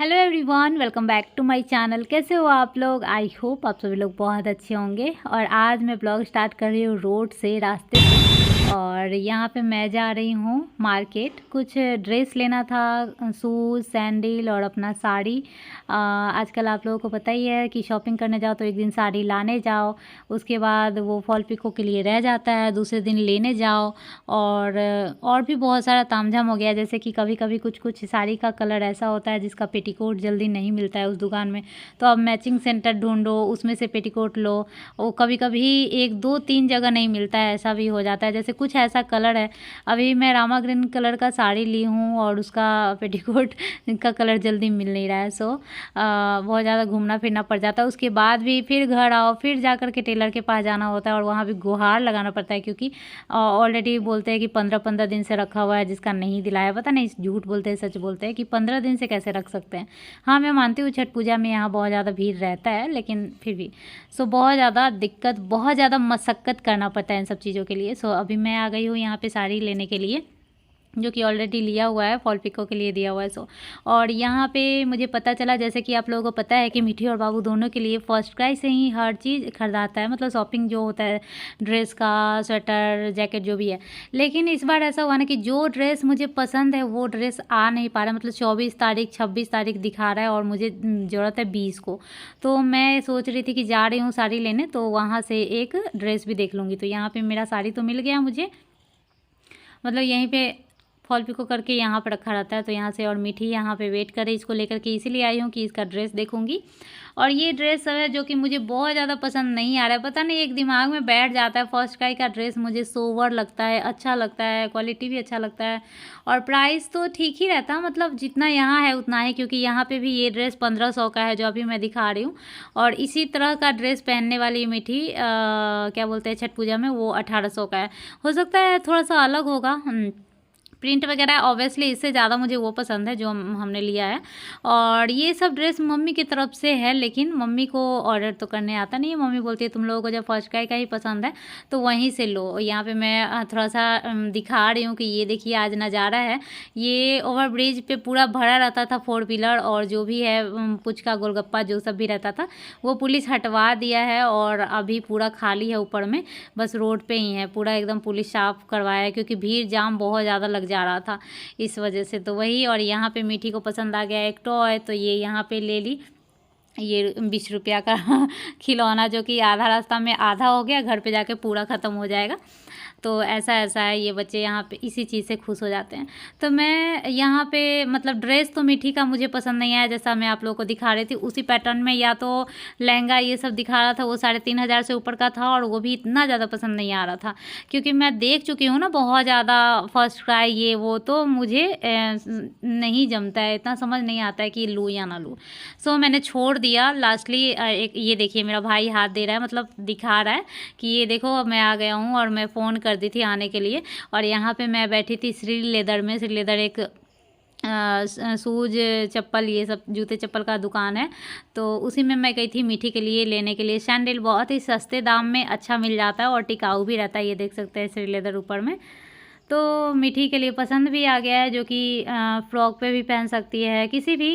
Hello everyone, welcome back to my channel. कैसे हो आप लोग? आई होप आप सभी लोग बहुत अच्छे होंगे। और आज मैं ब्लॉग स्टार्ट कर रही हूँ रोड से, रास्ते से। और यहाँ पे मैं जा रही हूँ मार्केट, कुछ ड्रेस लेना था, शूज़, सैंडल और अपना साड़ी। आजकल आप लोगों को पता ही है कि शॉपिंग करने जाओ तो एक दिन साड़ी लाने जाओ, उसके बाद वो फॉल पिको के लिए रह जाता है, दूसरे दिन लेने जाओ। और भी बहुत सारा तामझाम हो गया, जैसे कि कभी कभी कुछ कुछ साड़ी का कलर ऐसा होता है जिसका पेटीकोट जल्दी नहीं मिलता है उस दुकान में, तो अब मैचिंग सेंटर ढूंढो, उसमें से पेटीकोट लो। वो कभी कभी एक दो तीन जगह नहीं मिलता है, ऐसा भी हो जाता है। जैसे कुछ ऐसा कलर है, अभी मैं रामा ग्रीन कलर का साड़ी ली हूँ और उसका पेटीकोट का कलर जल्दी मिल नहीं रहा है। सो बहुत ज़्यादा घूमना फिरना पड़ जाता है। उसके बाद भी फिर घर आओ, फिर जा कर के टेलर के पास जाना होता है और वहाँ भी गुहार लगाना पड़ता है, क्योंकि ऑलरेडी बोलते हैं कि 15-15 दिन से रखा हुआ है, जिसका नहीं दिलाया। पता नहीं झूठ बोलते हैं सच बोलते हैं कि 15 दिन से कैसे रख सकते हैं। हाँ, मैं मानती हूँ छठ पूजा में यहाँ बहुत ज़्यादा भीड़ रहता है, लेकिन फिर भी सो बहुत ज़्यादा दिक्कत, बहुत ज़्यादा मशक्क़त करना पड़ता है इन सब चीज़ों के लिए। सो अभी मैं आ गई हूँ यहाँ पे साड़ी लेने के लिए, जो कि ऑलरेडी लिया हुआ है, फॉल पिको के लिए दिया हुआ है। सो और यहाँ पे मुझे पता चला, जैसे कि आप लोगों को पता है कि मीठी और बाबू दोनों के लिए फर्स्ट क्राई से ही हर चीज़ खरीदाता है, मतलब शॉपिंग जो होता है, ड्रेस का, स्वेटर, जैकेट, जो भी है। लेकिन इस बार ऐसा हुआ ना कि जो ड्रेस मुझे पसंद है वो ड्रेस आ नहीं पा रहा, मतलब 24 तारीख 26 तारीख दिखा रहा है और मुझे ज़रूरत है 20 को। तो मैं सोच रही थी कि जा रही हूँ साड़ी लेने, तो वहाँ से एक ड्रेस भी देख लूँगी। तो यहाँ पर मेरा साड़ी तो मिल गया मुझे, मतलब यहीं पे फॉल पिको करके यहाँ पर रखा रहता है। तो यहाँ से, और मीठी यहाँ पे वेट करे इसको लेकर के, इसीलिए आई हूँ कि इसका ड्रेस देखूँगी। और ये ड्रेस है जो कि मुझे बहुत ज़्यादा पसंद नहीं आ रहा है, पता नहीं एक दिमाग में बैठ जाता है। फर्स्ट क्राई का ड्रेस मुझे सोवर लगता है, अच्छा लगता है, क्वालिटी भी अच्छा लगता है, और प्राइस तो ठीक ही रहता है, मतलब जितना यहाँ है उतना है। क्योंकि यहाँ पे भी ये ड्रेस 1500 का है जो अभी मैं दिखा रही हूँ, और इसी तरह का ड्रेस पहनने वाली मीठी क्या बोलते हैं छठ पूजा में, वो 1800 का है। हो सकता है थोड़ा सा अलग होगा, प्रिंट वगैरह ऑब्वियसली इससे ज़्यादा मुझे वो पसंद है जो हमने लिया है। और ये सब ड्रेस मम्मी की तरफ से है, लेकिन मम्मी को ऑर्डर तो करने आता नहीं है। मम्मी बोलती है तुम लोगों को जब फर्स्ट क्राई का ही पसंद है तो वहीं से लो। यहाँ पे मैं थोड़ा सा दिखा रही हूँ कि ये देखिए आज नज़ारा है। ये ओवर ब्रिज पे पूरा भरा रहता था 4 व्हीलर, और जो भी है पुचका, गोलगप्पा, जो सब भी रहता था वो पुलिस हटवा दिया है और अभी पूरा खाली है। ऊपर में बस रोड पे ही है, पूरा एकदम पुलिस साफ करवाया है, क्योंकि भीड़ जाम बहुत ज़्यादा लग जा रहा था इस वजह से। तो वही, और यहाँ पे मीठी को पसंद आ गया एक टॉय, तो ये यहाँ पे ले ली, ये 20 रुपया का खिलौना, जो कि आधा रास्ता में आधा हो गया, घर पे जाके पूरा ख़त्म हो जाएगा। तो ऐसा है, ये बच्चे यहाँ पे इसी चीज़ से खुश हो जाते हैं। तो मैं यहाँ पे, मतलब ड्रेस तो मीठी का मुझे पसंद नहीं आया, जैसा मैं आप लोगों को दिखा रही थी उसी पैटर्न में, या तो लहंगा ये सब दिखा रहा था, वो 3500 से ऊपर का था, और वो भी इतना ज़्यादा पसंद नहीं आ रहा था, क्योंकि मैं देख चुकी हूँ ना बहुत ज़्यादा फर्स्ट क्राई ये वो, तो मुझे नहीं जमता है, इतना समझ नहीं आता है कि लूँ या ना लूँ। सो मैंने छोड़ दिया लास्टली। एक ये देखिए मेरा भाई हाथ दे रहा है, मतलब दिखा रहा है कि ये देखो मैं आ गया हूँ, और मैं फ़ोन कर दी थी आने के लिए। और यहाँ पे मैं बैठी थी श्री लेदर में। श्री लेदर एक शूज, चप्पल, ये सब जूते चप्पल का दुकान है, तो उसी में मैं गई थी मीठी के लिए लेने के लिए। सैंडल बहुत ही सस्ते दाम में अच्छा मिल जाता है और टिकाऊ भी रहता है, ये देख सकते हैं श्री लेदर ऊपर में। तो मीठी के लिए पसंद भी आ गया है, जो कि फ्रॉक पे भी पहन सकती है, किसी भी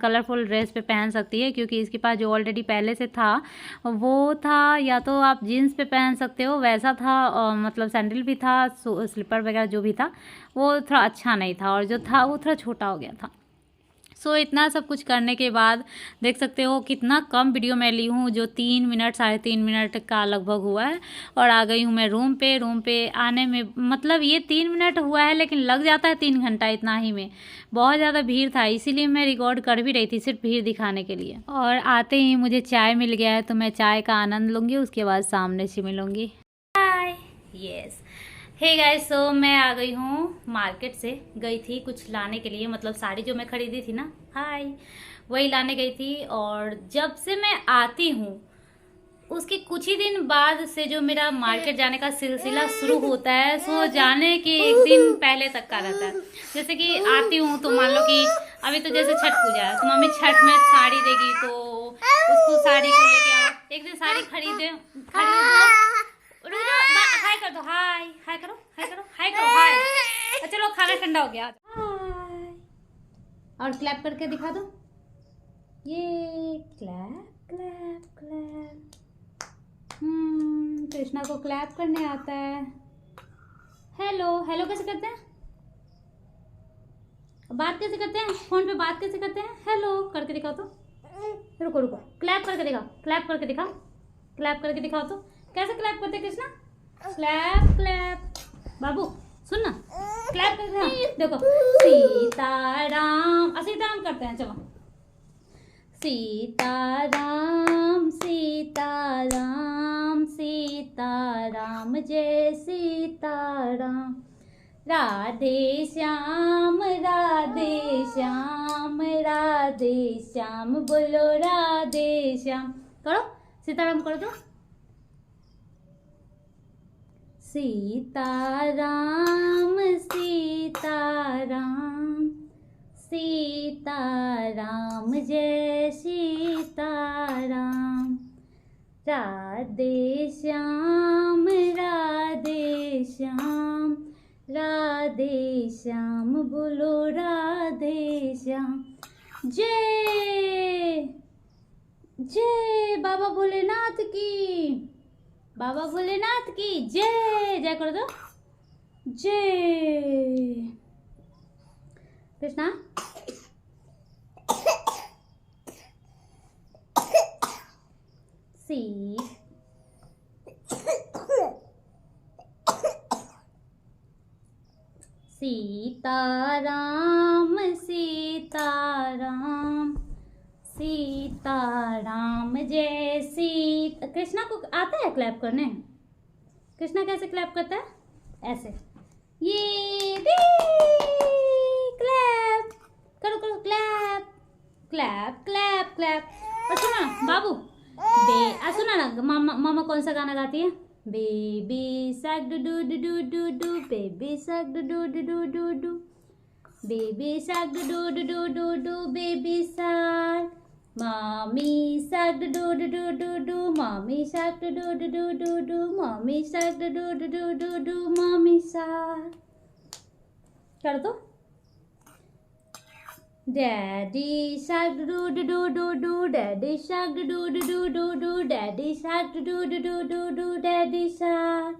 कलरफुल ड्रेस पे पहन सकती है, क्योंकि इसके पास जो ऑलरेडी पहले से था वो था, या तो आप जीन्स पे पहन सकते हो वैसा था, मतलब सैंडल भी था, स्लीपर वगैरह जो भी था वो थोड़ा अच्छा नहीं था, और जो था वो थोड़ा छोटा हो गया था। सो इतना सब कुछ करने के बाद देख सकते हो कितना कम वीडियो मैं ली हूँ, जो 3 मिनट 3.5 मिनट का लगभग हुआ है। और आ गई हूँ मैं रूम पे आने में, मतलब ये 3 मिनट हुआ है लेकिन लग जाता है 3 घंटा इतना ही में। बहुत ज़्यादा भीड़ था, इसीलिए मैं रिकॉर्ड कर भी रही थी सिर्फ भीड़ दिखाने के लिए। और आते ही मुझे चाय मिल गया है, तो मैं चाय का आनंद लूँगी, उसके बाद सामने से मिलूँगी। हाय, यस, हे गाइस, सो मैं आ गई हूँ मार्केट से, गई थी कुछ लाने के लिए, मतलब साड़ी जो मैं खरीदी थी ना, हाय, वही लाने गई थी। और जब से मैं आती हूँ उसके कुछ ही दिन बाद से जो मेरा मार्केट जाने का सिलसिला शुरू होता है, सो जाने के एक दिन पहले तक का रहता है। जैसे कि आती हूँ तो मान लो कि अभी तो जैसे छठ पूजा है, तो मम्मी छठ में साड़ी देगी, तो उसको साड़ी को लेके आओ, एक दिन साड़ी खरीदो, हाय कर दो, हाय हाय करो, हाय करो, हाय करो, हाय। चलो खाना ठंडा हो गया, हाय, और क्लैप करके दिखा दो, ये क्लैप क्लैप क्लैप। कृष्णा को क्लैप करने आता है। हेलो हेलो कैसे करते हैं, बात कैसे करते हैं, फोन पे बात कैसे करते हैं, हेलो करके दिखाओ तो। रुको रुको, क्लैप करके दिखाओ, क्लैप करके दिखाओ, क्लैप करके दिखाओ तो। कैसे क्लैप करते हैं कृष्णा, क्लैप क्लैप। बाबू सुन ना, क्लैप करके देखो। सीताराम, सीताराम करते हैं, चलो। सीताराम सीताराम सीताराम जय सीताराम। राधे श्याम राधे श्याम राधे श्याम, बोलो राधे श्याम। करो सीताराम करो तो। सीताराम सीताराम सीताराम जय सीताराम। राधे श्याम राधे श्याम राधे श्याम, बोलो राधे श्याम। जय जय बाबा भोलेनाथ की, बाबा भोलेनाथ की जय। जय कर दो, जय। कृष्णा सीताराम सीताराम सीताराम जय सीता। कृष्णा को आता है क्लैप करने? कृष्णा कैसे क्लैप करता है? ऐसे, ये क्लैप करो करो, क्लैप क्लैप क्लैप क्लैप। और सुना बाबू, सुना ना, मामा मामा कौन सा गाना गाती है? Baby shark do do do do do do, baby shark do do do do do do, baby shark do do do do do do, baby shark. Mummy shark do do do do do do, mummy shark do do do do do do, mummy shark do do do do do do, mummy shark. कर दो। Daddy shark do do do do do, daddy shark do do do do do, daddy shark do do do do do, daddy shark.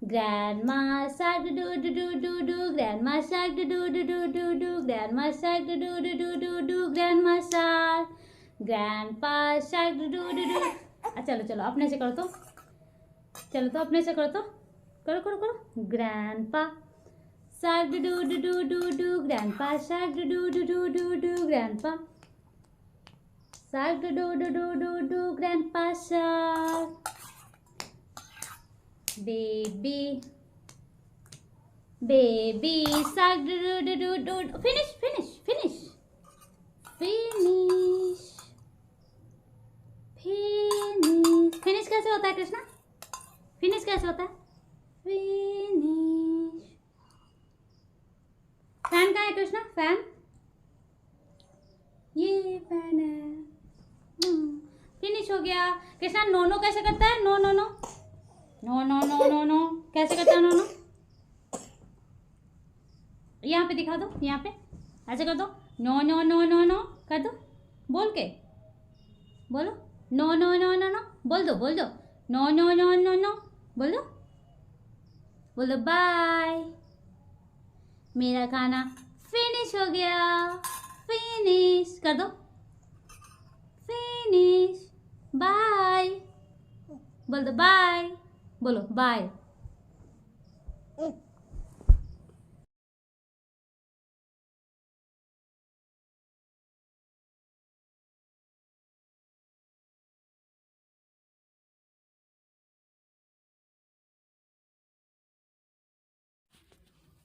Grandma shark do do do do do, grandma shark do do do do do do, grandma shark do do do do do do, grandma shark. Grandpa shark do do do do. चलो चलो अपने से करो तो, चलो तो अपने से करो तो, करो करो करो। Grandpa shark do do do do do, grandpa shark do do do do do do, grandpa shark do do do do do do, grandpa shark. Baby baby shark do do do do do. Finish finish finish finish finish. Finish कैसे होता है Krishna? Finish कैसे होता है? Finish. Fan कहाँ है Krishna? Fan, ये fan है। फिनिश हो गया। कृष्णा नो नो कैसे करता है? No no no no no no no no कैसे करता है? नो नो यहाँ पे दिखा दो, यहाँ पे ऐसे कर दो। No no no no no कर दो, बोल के बोलो। No no no no no बोल दो, बोल दो। No no no no no बोल दो, बोल दो। बाय, मेरा खाना फिनिश हो गया। फिनिश कर दो, फिनिश। बाय बोल दो, बाय बोलो, बाय।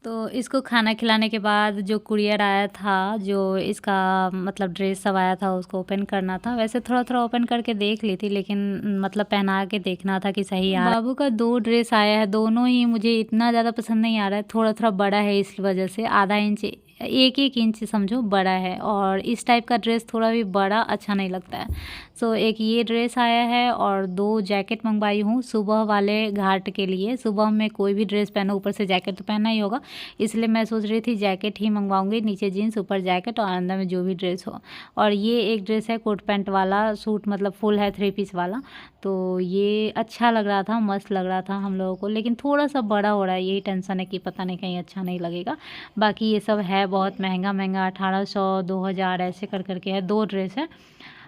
तो इसको खाना खिलाने के बाद जो कुरियर आया था, जो इसका मतलब ड्रेस सब आया था, उसको ओपन करना था। वैसे थोड़ा थोड़ा ओपन करके देख ली थी, लेकिन मतलब पहना के देखना था कि सही आ। बाबू का 2 ड्रेस आया है, दोनों ही मुझे इतना ज़्यादा पसंद नहीं आ रहा है, थोड़ा थोड़ा बड़ा है, इस वजह से आधा इंच एक एक इंच समझो बड़ा है, और इस टाइप का ड्रेस थोड़ा भी बड़ा अच्छा नहीं लगता है। सो एक ये ड्रेस आया है और 2 जैकेट मंगवाई हूँ सुबह वाले घाट के लिए। सुबह में कोई भी ड्रेस पहनो ऊपर से जैकेट तो पहनना ही होगा, इसलिए मैं सोच रही थी जैकेट ही मंगवाऊंगी, नीचे जीन्स ऊपर जैकेट और अंदर में जो भी ड्रेस हो। और ये एक ड्रेस है कोट पैंट वाला सूट, मतलब फुल है 3 पीस वाला, तो ये अच्छा लग रहा था, मस्त लग रहा था हम लोगों को, लेकिन थोड़ा सा बड़ा हो रहा है, यही टेंशन है कि पता नहीं कहीं अच्छा नहीं लगेगा। बाकी ये सब है बहुत महंगा महंगा, 1800 2000 ऐसे कर करके है। 2 ड्रेस है,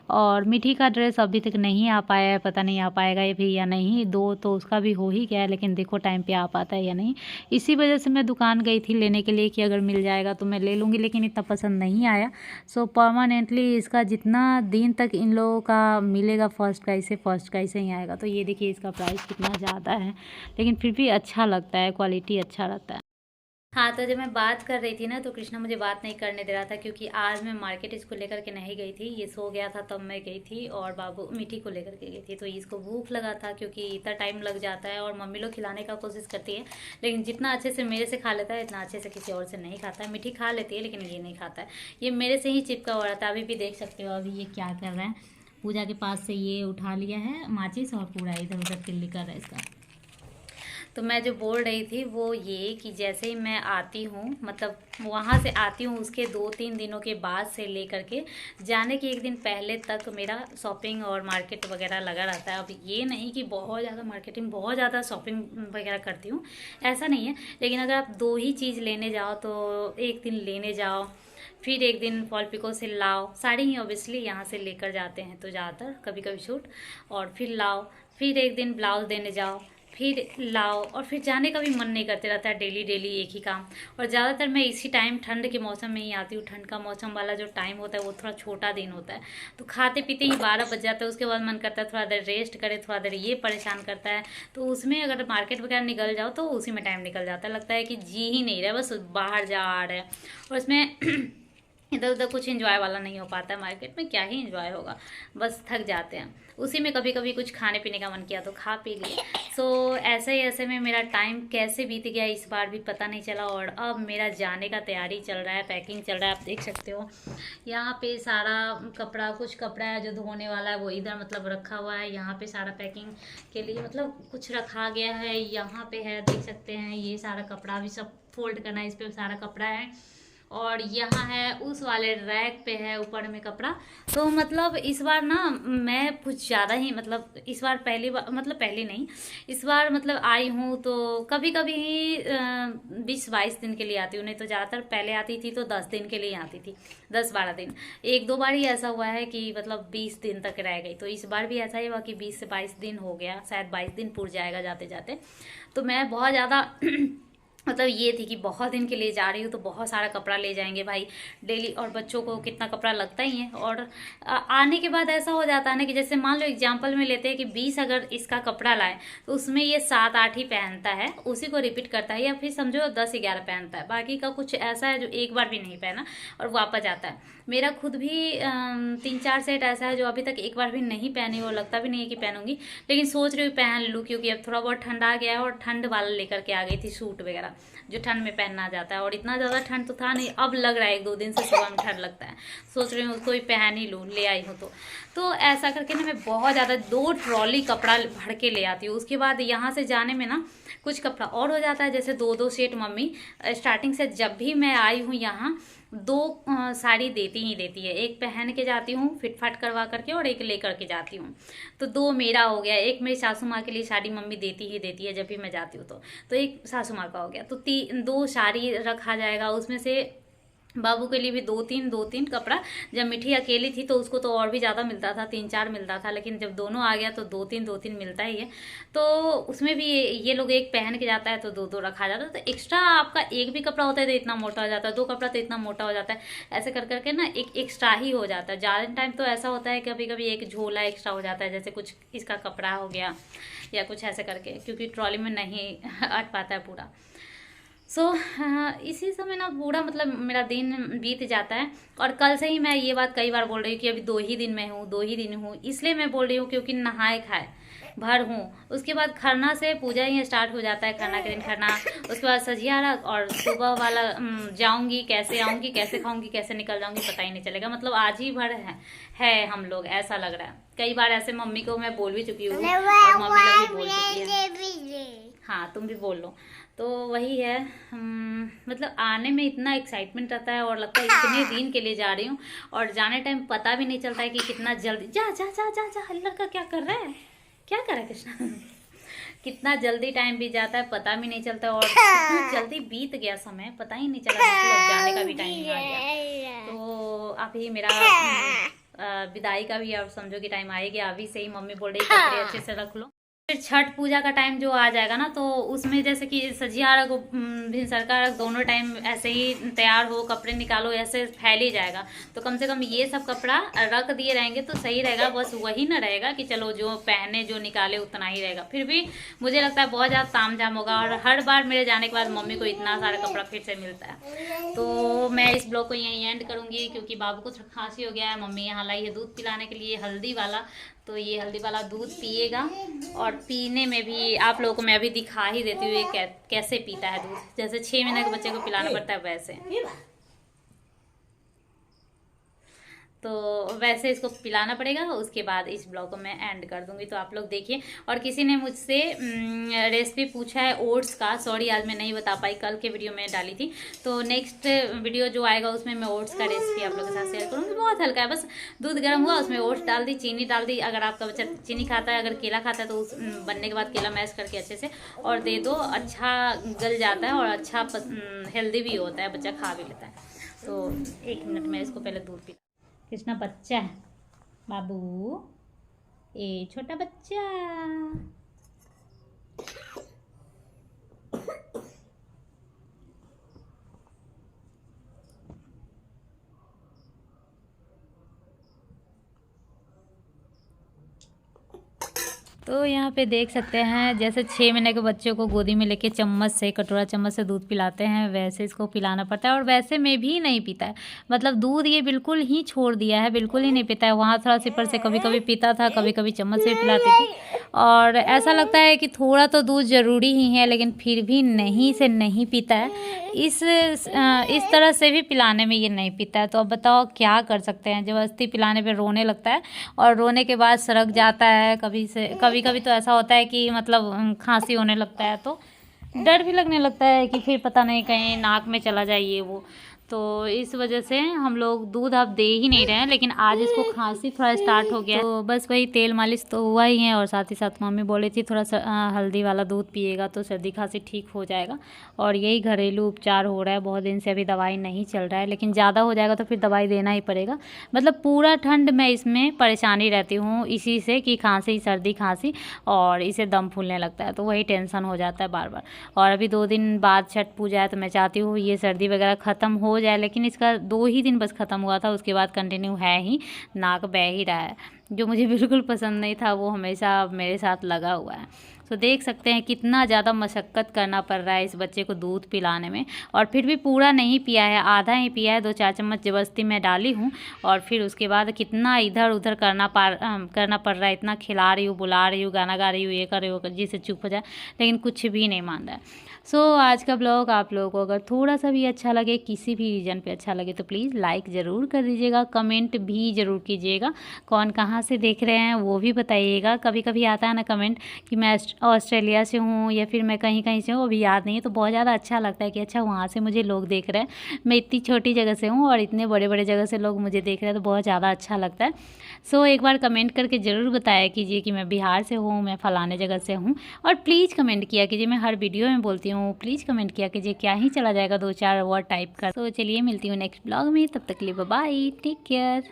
और मिठी का ड्रेस अभी तक नहीं आ पाया है, पता नहीं आ पाएगा ये भी या नहीं। 2 तो उसका भी हो ही गया है, लेकिन देखो टाइम पे आ पाता है या नहीं। इसी वजह से मैं दुकान गई थी लेने के लिए कि अगर मिल जाएगा तो मैं ले लूँगी, लेकिन इतना पसंद नहीं आया। सो परमानेंटली इसका जितना दिन तक इन लोगों का मिलेगा फर्स्ट प्राइस से ही आएगा। तो ये देखिए इसका प्राइस कितना ज़्यादा है, लेकिन फिर भी अच्छा लगता है, क्वालिटी अच्छा रहता है। हाँ, तो जब मैं बात कर रही थी ना तो कृष्णा मुझे बात नहीं करने दे रहा था, क्योंकि आज मैं मार्केट इसको लेकर के नहीं गई थी, ये सो गया था तब मैं गई थी, और बाबू मीठी को लेकर के गई थी। तो इसको भूख लगा था क्योंकि इतना टाइम लग जाता है, और मम्मी लोग खिलाने का कोशिश करती है, लेकिन जितना अच्छे से मेरे से खा लेता है इतना अच्छे से किसी और से नहीं खाता है। मीठी खा लेती है लेकिन ये नहीं खाता है, ये मेरे से ही चिपका हुआ रहता है। अभी भी देख सकते हो अभी ये क्या कर रहा है, पूजा के पास से ये उठा लिया है माचिस और पूरा इधर उधर तिल्ली कर रहा है इसका। तो मैं जो बोल रही थी वो ये कि जैसे ही मैं आती हूँ, मतलब वहाँ से आती हूँ, उसके 2-3 दिनों के बाद से लेकर के जाने के 1 दिन पहले तक मेरा शॉपिंग और मार्केट वगैरह लगा रहता है। अब ये नहीं कि बहुत ज़्यादा मार्केटिंग, बहुत ज़्यादा शॉपिंग वगैरह करती हूँ, ऐसा नहीं है। लेकिन अगर आप 2 ही चीज़ लेने जाओ तो एक दिन लेने जाओ, फिर एक दिन फॉल पिको से लाओ, साड़ी ही ऑब्वियसली यहाँ से लेकर जाते हैं तो ज़्यादातर, कभी कभी सूट, और फिर लाओ, फिर एक दिन ब्लाउज देने जाओ, फिर लाओ, और फिर जाने का भी मन नहीं करते रहता है डेली डेली एक ही काम। और ज़्यादातर मैं इसी टाइम ठंड के मौसम में ही आती हूँ। ठंड का मौसम वाला जो टाइम होता है वो थोड़ा छोटा दिन होता है, तो खाते पीते ही 12 बज जाता है। उसके बाद मन करता है थोड़ा देर रेस्ट करे, थोड़ा देर ये परेशान करता है, तो उसमें अगर मार्केट वगैरह निकल जाओ तो उसी में टाइम निकल जाता है। लगता है कि जी ही नहीं रहा, बस बाहर जा आ रहा है, और उसमें इधर उधर कुछ एंजॉय वाला नहीं हो पाता है। मार्केट में क्या ही एंजॉय होगा, बस थक जाते हैं। उसी में कभी कभी कुछ खाने पीने का मन किया तो खा पी लिए। सो ऐसे में मेरा टाइम कैसे बीत गया इस बार भी पता नहीं चला। और अब मेरा जाने का तैयारी चल रहा है, पैकिंग चल रहा है। आप देख सकते हो यहाँ पे सारा कपड़ा, कुछ कपड़ा है जो धोने वाला है वो इधर मतलब रखा हुआ है। यहाँ पे सारा पैकिंग के लिए मतलब कुछ रखा गया है, यहाँ पे है देख सकते हैं। ये सारा कपड़ा भी सब फोल्ड करना है, इस पर सारा कपड़ा है। और यहाँ है उस वाले रैक पे है ऊपर में कपड़ा। तो मतलब इस बार ना मैं कुछ ज़्यादा ही, मतलब इस बार पहली बार, मतलब पहली नहीं, इस बार मतलब आई हूँ तो कभी कभी ही 20-22 दिन के लिए आती हूँ, नहीं तो ज़्यादातर पहले आती थी तो 10 दिन के लिए आती थी, 10-12 दिन। 1-2 बार ही ऐसा हुआ है कि मतलब 20 दिन तक रह गई। तो इस बार भी ऐसा ही हुआ कि 20 से 22 दिन हो गया, शायद 22 दिन पूर जाएगा जाते जाते। तो मैं बहुत ज़्यादा मतलब ये थी कि बहुत दिन के लिए जा रही हूँ तो बहुत सारा कपड़ा ले जाएंगे भाई डेली, और बच्चों को कितना कपड़ा लगता ही है। और आने के बाद ऐसा हो जाता है ना कि जैसे मान लो एग्जांपल में लेते हैं कि 20 अगर इसका कपड़ा लाए तो उसमें ये 7-8 ही पहनता है, उसी को रिपीट करता है, या फिर समझो 10-11 पहनता है। बाकी का कुछ ऐसा है जो एक बार भी नहीं पहना और वापस जाता है। मेरा खुद भी 3-4 सेट ऐसा है जो अभी तक एक बार भी नहीं पहनी, और लगता भी नहीं है कि पहनूंगी, लेकिन सोच रही हूँ पहन लूँ, क्योंकि अब थोड़ा बहुत ठंड आ गया है। और ठंड वाला लेकर के आ गई थी सूट वगैरह जो ठंड में पहनना जाता है, और इतना ज़्यादा ठंड तो था नहीं, अब लग रहा है 1-2 दिन से सुबह में ठंड लगता है। सोच रही हूँ उसको भी पहन ही लूँ, ले आई हूँ तो ऐसा करके ना मैं बहुत ज़्यादा 2 ट्रॉली कपड़ा भर के ले आती हूँ। उसके बाद यहाँ से जाने में ना कुछ कपड़ा और हो जाता है, जैसे 2-2 सेट मम्मी स्टार्टिंग से जब भी मैं आई हूँ यहाँ 2 साड़ी देती ही देती है। एक पहन के जाती हूँ फिट फाट करवा करके, और एक ले करके जाती हूँ, तो 2 मेरा हो गया। एक मेरी सासू माँ के लिए साड़ी मम्मी देती ही देती है जब भी मैं जाती हूँ, तो एक सासू माँ का हो गया, तो 2 साड़ी रखा जाएगा। उसमें से बाबू के लिए भी 2-3 कपड़ा। जब मिठी अकेली थी तो उसको तो और भी ज़्यादा मिलता था, 3-4 मिलता था, लेकिन जब दोनों आ गया तो 2-3 मिलता ही है। तो उसमें भी ये लोग एक पहन के जाता है तो 2-2 रखा जाता है, तो एक्स्ट्रा आपका एक भी कपड़ा होता है तो इतना मोटा हो जाता है, 2 कपड़ा तो इतना मोटा हो जाता है। ऐसे कर करके ना एक एक्स्ट्रा ही हो जाता है। ज़्यादा टाइम तो ऐसा होता है कभी कभी एक झोला एक्स्ट्रा हो जाता है, जैसे कुछ इसका कपड़ा हो गया या कुछ ऐसे करके, क्योंकि ट्रॉली में नहीं अट पाता है पूरा। इसी समय ना पूरा मतलब मेरा दिन बीत जाता है। और कल से ही मैं ये बात कई बार बोल रही हूँ कि अभी 2 ही दिन में हूँ, 2 ही दिन हूँ, इसलिए मैं बोल रही हूँ क्योंकि नहाए खाए भर हूँ। उसके बाद खरना से पूजा ही स्टार्ट हो जाता है, खरना के दिन खरना, उसके बाद सजियारा, और सुबह वाला जाऊँगी, कैसे आऊँगी, कैसे खाऊँगी, कैसे निकल जाऊँगी पता ही नहीं चलेगा। मतलब आज ही भर है हम लोग, ऐसा लग रहा है। कई बार ऐसे मम्मी को मैं बोल भी चुकी हूँ और मम्मी लोग भी बोल चुकी है। हाँ तुम भी बोल लो। तो वही है, मतलब आने में इतना एक्साइटमेंट रहता है और लगता है इतने दिन के लिए जा रही हूँ, और जाने टाइम पता भी नहीं चलता है कि कितना जल्दी जा जा जा जा जा लड़का क्या कर रहा है, क्या कर रहा है कृष्णा कितना जल्दी टाइम बीत जाता है पता भी नहीं चलता, और कितना जल्दी बीत गया समय पता ही नहीं चला, मतलब जाने का भी टाइम आ गया। तो अभी मेरा विदाई का भी अब समझो कि टाइम आएगा। अभी से ही मम्मी बोल रही कपड़े अच्छे से रख लो, फिर छठ पूजा का टाइम जो आ जाएगा ना, तो उसमें जैसे कि सजिया रख, भिनसरका रख, दोनों टाइम ऐसे ही तैयार हो, कपड़े निकालो, ऐसे फैल ही जाएगा। तो कम से कम ये सब कपड़ा रख दिए रहेंगे तो सही रहेगा। बस वही ना रहेगा कि चलो जो पहने जो निकाले उतना ही रहेगा, फिर भी मुझे लगता है बहुत ज़्यादा ताम झाम होगा। और हर बार मेरे जाने के बाद मम्मी को इतना सारा कपड़ा फिर से मिलता है। तो मैं इस ब्लॉग को यहीं एंड करूँगी, क्योंकि बाबू को खांसी हो गया है। मम्मी यहाँ लाई है दूध पिलाने के लिए, हल्दी वाला, तो ये हल्दी वाला दूध पिएगा। और पीने में भी आप लोगों को मैं अभी दिखा ही देती हूँ ये कैसे पीता है दूध, जैसे 6 महीने के बच्चे को पिलाना पड़ता है वैसे। तो वैसे इसको पिलाना पड़ेगा। उसके बाद इस ब्लॉग को मैं एंड कर दूंगी, तो आप लोग देखिए। और किसी ने मुझसे रेसिपी पूछा है ओट्स का, सॉरी आज मैं नहीं बता पाई, कल के वीडियो में डाली थी। तो नेक्स्ट वीडियो जो आएगा उसमें मैं ओट्स का रेसिपी आप लोगों के साथ शेयर करूँगी। बहुत हल्का है, बस दूध गर्म हुआ, उसमें ओट्स डाल दी, चीनी डाल दी। अगर आपका बच्चा चीनी खाता है, अगर केला खाता है, तो उस बनने के बाद केला मैश करके अच्छे से और दे दो, अच्छा गल जाता है और अच्छा हेल्दी भी होता है, बच्चा खा भी लेता है। तो 1 मिनट में इसको पहले दूध पी। कृष्णा बच्चा है बाबू, ए छोटा बच्चा। तो यहाँ पे देख सकते हैं जैसे 6 महीने के बच्चे को गोदी में लेके चम्मच से, कटोरा चम्मच से दूध पिलाते हैं, वैसे इसको पिलाना पड़ता है। और वैसे में भी नहीं पीता है, मतलब दूध ये बिल्कुल ही छोड़ दिया है, बिल्कुल ही नहीं पीता है। वहाँ थोड़ा सिपर से कभी कभी पीता था, कभी कभी चम्मच से भी पिलाती थी। और ऐसा लगता है कि थोड़ा तो दूध ज़रूरी ही है, लेकिन फिर भी नहीं से नहीं पीता है। इस तरह से भी पिलाने में ये नहीं पीता है। तो अब बताओ क्या कर सकते हैं, ज़बरदस्ती पिलाने पे रोने लगता है, और रोने के बाद सड़क जाता है। कभी कभी तो ऐसा होता है कि मतलब खांसी होने लगता है, तो डर भी लगने लगता है कि फिर पता नहीं कहीं नाक में चला जाए ये वो। तो इस वजह से हम लोग दूध अब दे ही नहीं रहे हैं। लेकिन आज इसको खांसी थोड़ा स्टार्ट हो गया, तो बस वही तेल मालिश तो हुआ ही है। और साथ ही साथ मम्मी बोली थी थोड़ा सा हल्दी वाला दूध पिएगा तो सर्दी खांसी ठीक हो जाएगा। और यही घरेलू उपचार हो रहा है, बहुत दिन से अभी दवाई नहीं चल रहा है, लेकिन ज़्यादा हो जाएगा तो फिर दवाई देना ही पड़ेगा। मतलब पूरा ठंड में इसमें परेशानी रहती हूँ इसी से कि खांसी, सर्दी खांसी, और इसे दम फूलने लगता है, तो वही टेंशन हो जाता है बार बार। और अभी 2 दिन बाद छठ पूजा है, तो मैं चाहती हूँ ये सर्दी वगैरह ख़त्म हो जाए। लेकिन इसका 2 ही दिन बस ख़त्म हुआ था, उसके बाद कंटिन्यू है ही, नाक बह ही रहा है, जो मुझे बिल्कुल पसंद नहीं था, वो हमेशा मेरे साथ लगा हुआ है। तो देख सकते हैं कितना ज़्यादा मशक्क़त करना पड़ रहा है इस बच्चे को दूध पिलाने में। और फिर भी पूरा नहीं पिया है, आधा ही पिया है, 2-4 चम्मच ज़बरदस्ती में डाली हूँ। और फिर उसके बाद कितना इधर उधर करना पड़ रहा है, इतना खिला रही हूँ, बुला रही हूँ, गाना गा रही हूँ, ये कर रही हूँ जिससे चुप हो जाए, लेकिन कुछ भी नहीं मान रहा है। सो आज का ब्लॉग आप लोगों को अगर थोड़ा सा भी अच्छा लगे, किसी भी रीजन पे अच्छा लगे, तो प्लीज़ लाइक ज़रूर कर दीजिएगा, कमेंट भी ज़रूर कीजिएगा, कौन कहाँ से देख रहे हैं वो भी बताइएगा। कभी कभी आता है ना कमेंट कि मैं ऑस्ट्रेलिया से हूँ या फिर मैं कहीं कहीं से हूँ, अभी याद नहीं है, तो बहुत ज़्यादा अच्छा लगता है कि अच्छा वहाँ से मुझे लोग देख रहे हैं। मैं इतनी छोटी जगह से हूँ और इतने बड़े बड़े जगह से लोग मुझे देख रहे हैं, तो बहुत ज़्यादा अच्छा लगता है। सो एक बार कमेंट करके ज़रूर बताया कीजिए कि मैं बिहार से हूँ, मैं फ़लाने जगह से हूँ। और प्लीज़ कमेंट किया कीजिए, मैं हर वीडियो में बोलती हूँ, प्लीज़ कमेंट किया कीजिए, क्या ही चला जाएगा 2-4 वर्ड टाइप कर। तो चलिए मिलती हूँ नेक्स्ट ब्लॉग में, तब तक के लिए बाय बाय, टेक केयर।